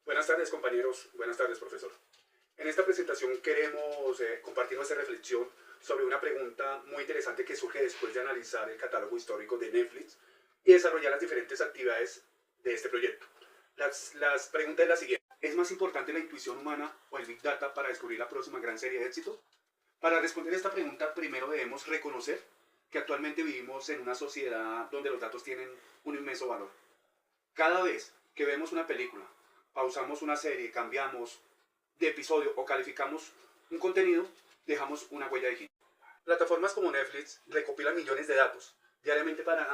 Buenas tardes, compañeros. Buenas tardes, profesor. En esta presentación queremos compartir nuestra reflexión sobre una pregunta muy interesante que surge después de analizar el catálogo histórico de Netflix y desarrollar las diferentes actividades de este proyecto. Las preguntas es la siguiente. ¿Es más importante la intuición humana o el Big Data para descubrir la próxima gran serie de éxito? Para responder esta pregunta, primero debemos reconocer que actualmente vivimos en una sociedad donde los datos tienen un inmenso valor. Cada vez que vemos una película, pausamos una serie, cambiamos de episodio o calificamos un contenido, dejamos una huella digital. Plataformas como Netflix recopilan millones de datos diariamente para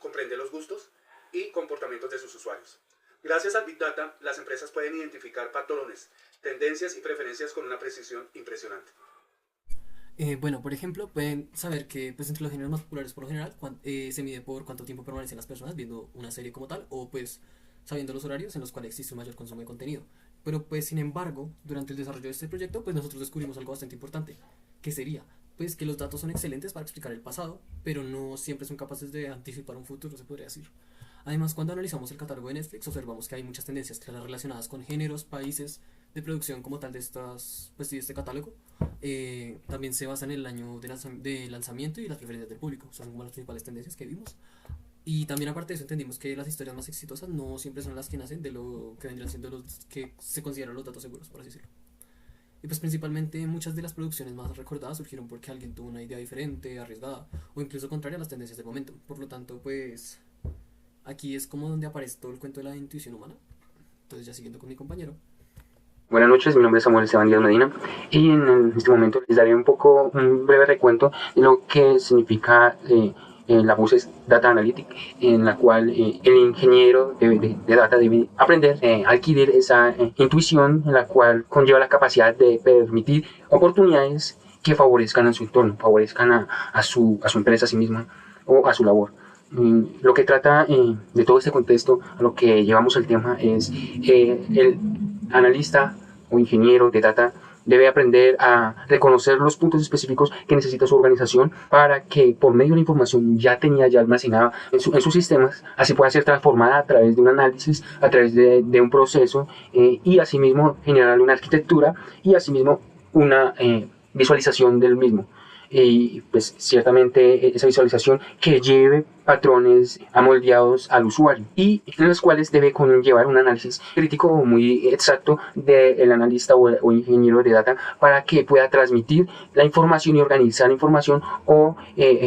comprender los gustos y comportamientos de sus usuarios. Gracias al Big Data, las empresas pueden identificar patrones, tendencias y preferencias con una precisión impresionante. Bueno, por ejemplo, pueden saber que pues, entre los géneros más populares por lo general se mide por cuánto tiempo permanecen las personas viendo una serie como tal o pues sabiendo los horarios en los cuales existe un mayor consumo de contenido. Pero pues sin embargo, durante el desarrollo de este proyecto pues nosotros descubrimos algo bastante importante, que sería pues que los datos son excelentes para explicar el pasado, pero no siempre son capaces de anticipar un futuro, se podría decir. Además, cuando analizamos el catálogo de Netflix, observamos que hay muchas tendencias claras relacionadas con géneros, países de producción como tal de estas, pues, sí, de este catálogo. También se basa en el año de lanzamiento y las preferencias del público. Son como las principales tendencias que vimos. Y también aparte de eso entendimos que las historias más exitosas no siempre son las que nacen de lo que vendrían siendo los que se consideran los datos seguros, por así decirlo. Y pues principalmente muchas de las producciones más recordadas surgieron porque alguien tuvo una idea diferente, arriesgada o incluso contraria a las tendencias del momento. Por lo tanto, pues aquí es como donde aparece todo el cuento de la intuición humana. Entonces ya siguiendo con mi compañero. Buenas noches, mi nombre es Samuel Esteban Díaz Medina y en este momento les daré un breve recuento de lo que significa la BUSES Data Analytic, en la cual el ingeniero de data debe aprender a adquirir esa intuición, en la cual conlleva la capacidad de permitir oportunidades que favorezcan a su entorno, favorezcan a su empresa a sí misma o a su labor. Lo que trata de todo este contexto, a lo que llevamos el tema, es el analista o ingeniero de data debe aprender a reconocer los puntos específicos que necesita su organización para que por medio de la información ya almacenada en sus sistemas, así pueda ser transformada a través de un análisis, a través de un proceso y asimismo generar una arquitectura y asimismo una visualización del mismo. Y pues ciertamente esa visualización que lleve patrones amoldeados al usuario y en los cuales debe conllevar un análisis crítico muy exacto del analista o ingeniero de data para que pueda transmitir la información y organizar la información o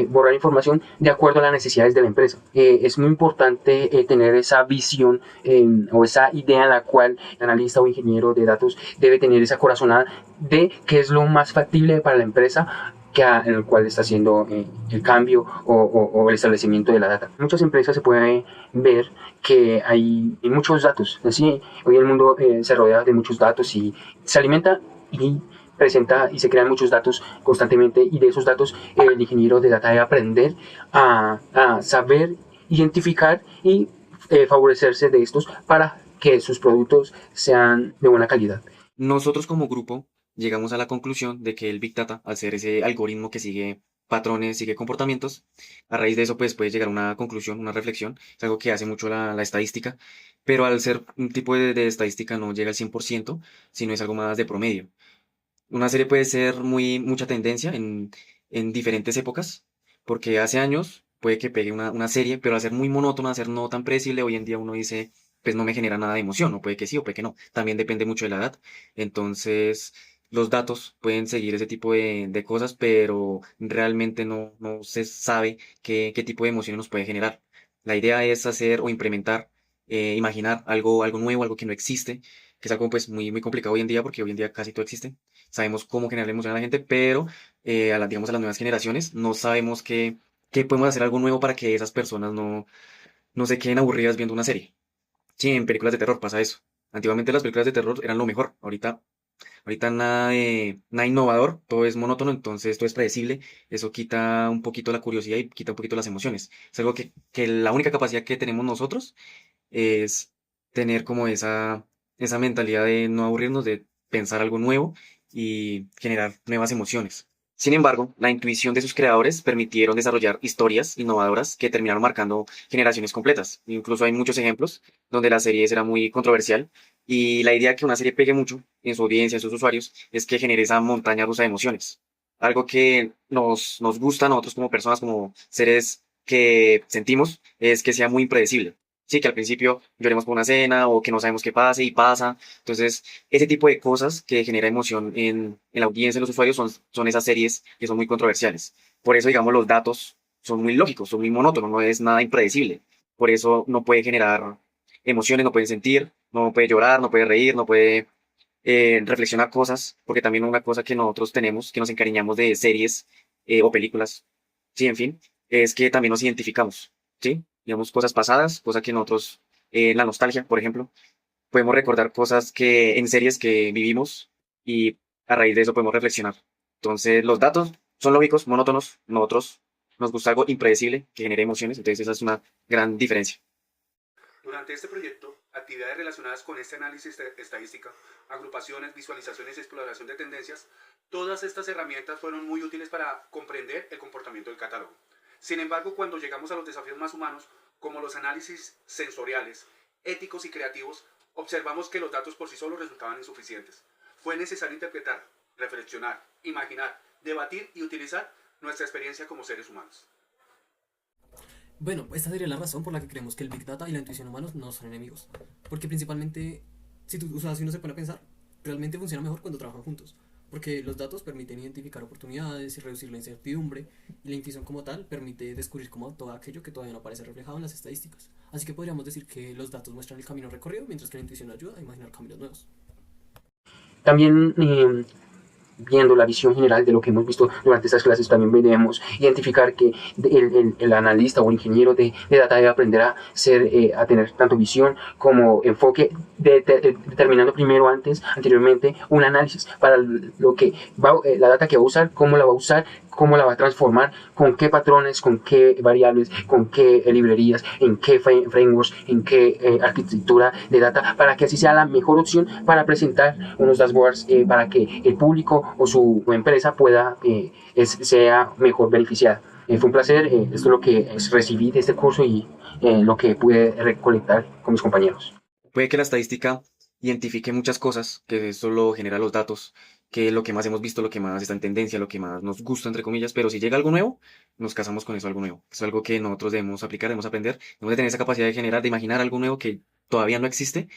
borrar información de acuerdo a las necesidades de la empresa. Es muy importante tener esa visión o esa idea en la cual el analista o ingeniero de datos debe tener esa corazonada de qué es lo más factible para la empresa en el cual está haciendo el cambio o el establecimiento de la data. En muchas empresas se puede ver que hay muchos datos. ¿Sí? Hoy el mundo se rodea de muchos datos y se alimenta y presenta y se crean muchos datos constantemente y de esos datos el ingeniero de data debe aprender a saber identificar y favorecerse de estos para que sus productos sean de buena calidad. Nosotros como grupo llegamos a la conclusión de que el Big Data, al ser ese algoritmo que sigue patrones, sigue comportamientos, a raíz de eso pues puede llegar a una conclusión, una reflexión, es algo que hace mucho la estadística, pero al ser un tipo de estadística no llega al 100%, sino es algo más de promedio. Una serie puede ser mucha tendencia en diferentes épocas, porque hace años puede que pegue una serie, pero al ser muy monótona, al ser no tan predecible, hoy en día uno dice, pues no me genera nada de emoción, o puede que sí, o puede que no. También depende mucho de la edad. Entonces, los datos pueden seguir ese tipo de cosas, pero realmente no se sabe qué tipo de emoción nos puede generar. La idea es hacer o implementar, imaginar algo nuevo, algo que no existe, que es algo pues muy complicado hoy en día, porque hoy en día casi todo existe. Sabemos cómo generar emoción a la gente, pero digamos, a las nuevas generaciones no sabemos qué podemos hacer algo nuevo para que esas personas no se queden aburridas viendo una serie. Sí, en películas de terror pasa eso. Antiguamente las películas de terror eran lo mejor. Ahorita nada innovador, todo es monótono, entonces todo es predecible. Eso quita un poquito la curiosidad y quita un poquito las emociones. Es algo que la única capacidad que tenemos nosotros es tener como esa mentalidad de no aburrirnos, de pensar algo nuevo y generar nuevas emociones. Sin embargo, la intuición de sus creadores permitieron desarrollar historias innovadoras que terminaron marcando generaciones completas. Incluso hay muchos ejemplos donde la serie era muy controversial Y la idea que una serie pegue mucho en su audiencia, en sus usuarios, es que genere esa montaña rusa de emociones. Algo que nos gusta a nosotros como personas, como seres que sentimos, es que sea muy impredecible. Sí, que al principio lloremos por una escena o que no sabemos qué pase y pasa. Entonces, ese tipo de cosas que genera emoción en la audiencia, en los usuarios, son esas series que son muy controversiales. Por eso, digamos, los datos son muy lógicos, son muy monótonos, no es nada impredecible. Por eso no puede generar emociones, no puede sentir, no puede llorar, no puede reír, no puede reflexionar cosas, porque también una cosa que nosotros tenemos, que nos encariñamos de series o películas, sí, en fin, es que también nos identificamos, ¿sí? Digamos, cosas pasadas, cosas que nosotros, la nostalgia, por ejemplo, podemos recordar cosas que en series que vivimos y a raíz de eso podemos reflexionar. Entonces, los datos son lógicos, monótonos, nosotros nos gusta algo impredecible que genere emociones, entonces esa es una gran diferencia. Durante este proyecto, actividades relacionadas con este análisis estadística, agrupaciones, visualizaciones y exploración de tendencias, todas estas herramientas fueron muy útiles para comprender el comportamiento del catálogo. Sin embargo, cuando llegamos a los desafíos más humanos, como los análisis sensoriales, éticos y creativos, observamos que los datos por sí solos resultaban insuficientes. Fue necesario interpretar, reflexionar, imaginar, debatir y utilizar nuestra experiencia como seres humanos. Bueno, esta sería la razón por la que creemos que el Big Data y la intuición humanos no son enemigos. Porque principalmente, si uno se pone a pensar, realmente funciona mejor cuando trabajan juntos. Porque los datos permiten identificar oportunidades y reducir la incertidumbre, y la intuición como tal permite descubrir como todo aquello que todavía no aparece reflejado en las estadísticas. Así que podríamos decir que los datos muestran el camino recorrido, mientras que la intuición ayuda a imaginar caminos nuevos. También viendo la visión general de lo que hemos visto durante estas clases, también debemos identificar que el analista o el ingeniero de data debe aprender a a tener tanto visión como enfoque, determinando primero, anteriormente, un análisis para lo que la data que va a usar, cómo la va a usar, cómo la va a transformar, con qué patrones, con qué variables, con qué librerías, en qué frameworks, en qué arquitectura de data, para que así sea la mejor opción para presentar unos dashboards para que el público o su empresa sea mejor beneficiada. Fue un placer, esto es lo que recibí de este curso y lo que pude recolectar con mis compañeros. Puede que la estadística identifique muchas cosas, que eso lo genera los datos, que es lo que más hemos visto, lo que más está en tendencia, lo que más nos gusta, entre comillas, pero si llega algo nuevo, nos casamos con eso, algo nuevo. Es algo que nosotros debemos aplicar, debemos aprender, debemos de tener esa capacidad de generar, de imaginar algo nuevo que todavía no existe,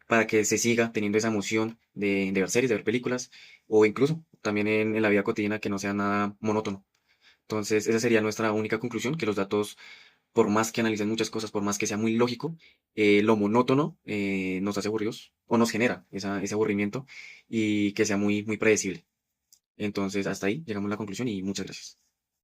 para que se siga teniendo esa emoción de ver series, de ver películas, o incluso también en la vida cotidiana que no sea nada monótono. Entonces, esa sería nuestra única conclusión, que los datos por más que analicen muchas cosas, por más que sea muy lógico, lo monótono nos hace aburridos o nos genera ese aburrimiento y que sea muy, muy predecible. Entonces, hasta ahí llegamos a la conclusión y muchas gracias.